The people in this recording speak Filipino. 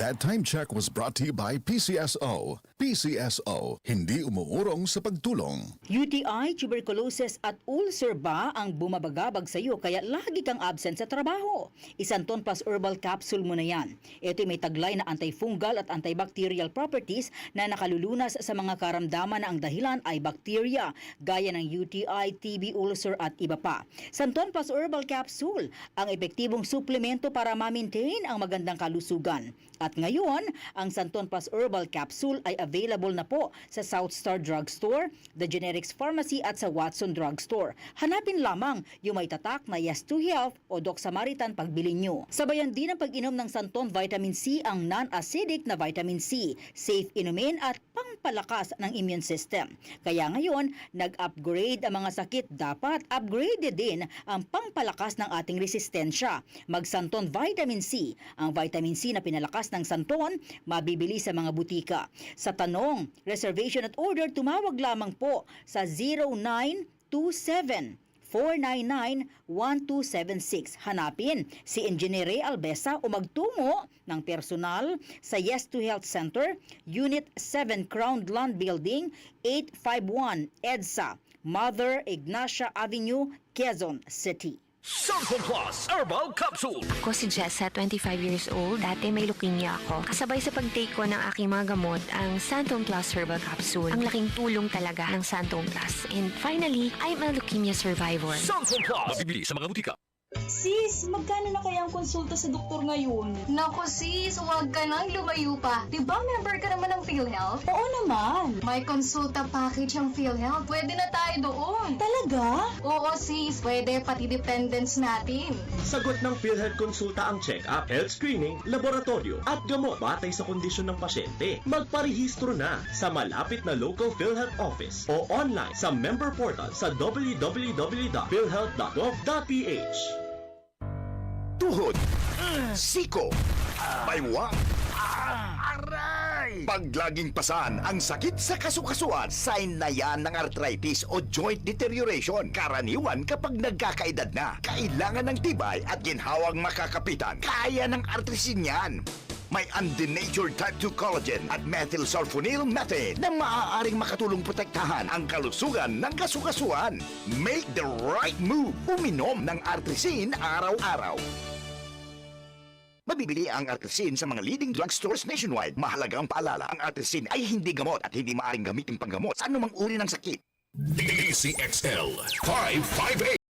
That time check was brought to you by PCSO. PCSO, hindi umuurong sa pagtulong. UTI, tuberculosis at ulcer ba ang bumabagabag sa iyo kaya lagi kang absent sa trabaho? Isanton Plus Herbal Capsule mo na yan. Ito'y may taglay na antifungal at antibacterial properties na nakalulunas sa mga karamdaman na ang dahilan ay bacteria, gaya ng UTI, TB, ulcer at iba pa. Santon Plus Herbal Capsule, ang epektibong suplemento para ma-maintain ang magandang kalusugan. At ngayon, ang Santon Plus Herbal Capsule ay available na po sa South Star Drugstore, The Generics Pharmacy at sa Watson Drugstore. Hanapin lamang yung may tatak na Yes to Health o Doc Samaritan pagbili nyo. Sabayan din ang pag-inom ng Santon Vitamin C ang non-acidic na vitamin C, safe inumin at pampalakas ng immune system. Kaya ngayon, nag-upgrade ang mga sakit, dapat upgraded din ang pampalakas ng ating resistensya. Mag-Santon Vitamin C, ang vitamin C na pinalakas ng Santon, mabibili sa mga butika. Sa tanong, reservation at order, tumawag lamang po sa 0927 499-1276. Hanapin si Engineer Ray Albesa o magtungo ng personal sa Yes to Health Center, Unit 7 Crown Land Building, 851 EDSA, Mother Ignacia Avenue, Quezon City. Santon Plus Herbal Capsule. Ako si Jessa, 25 years old. Dati may leukemia ako. Kasabay sa pag-take ko ng aking mga gamot, ang Santon Plus Herbal Capsule. Ang laking tulong talaga ng Santon Plus. And finally, I'm a leukemia survivor. Santon Plus. Mabibili sa mga butika. Sis, magkano na kaya ang konsulta sa doktor ngayon? Nako sis, huwag ka nang lumayo pa. Diba member ka naman ng PhilHealth? Oo naman. May konsulta package ang PhilHealth. Pwede na tayo doon. Talaga? Oo sis, pwede pati dependents natin. Sagot ng PhilHealth konsulta ang check-up, health screening, laboratorio at gamot batay sa kondisyon ng pasyente. Magparehistro na sa malapit na local PhilHealth office o online sa member portal sa www.philhealth.gov.ph. Tuhod, siko, baywang, pag laging pasan ang sakit sa kasukasuan, sign na yan ng arthritis o joint deterioration. Karaniwan kapag nagkakaedad na, kailangan ng tibay at ginhawang makakapitan. Kaya ng artrisin yan. May undenatured type 2 collagen at methylsulfonyl methane na maaaring makatulong protektahan ang kalusugan ng kasukasuan. Make the right move. Uminom ng artrisin araw-araw. Mabibili ang artrisin sa mga leading drugstores nationwide. Mahalagang paalala, ang artrisin ay hindi gamot at hindi maaaring gamitin panggamot sa anumang uri ng sakit. DCXL 558.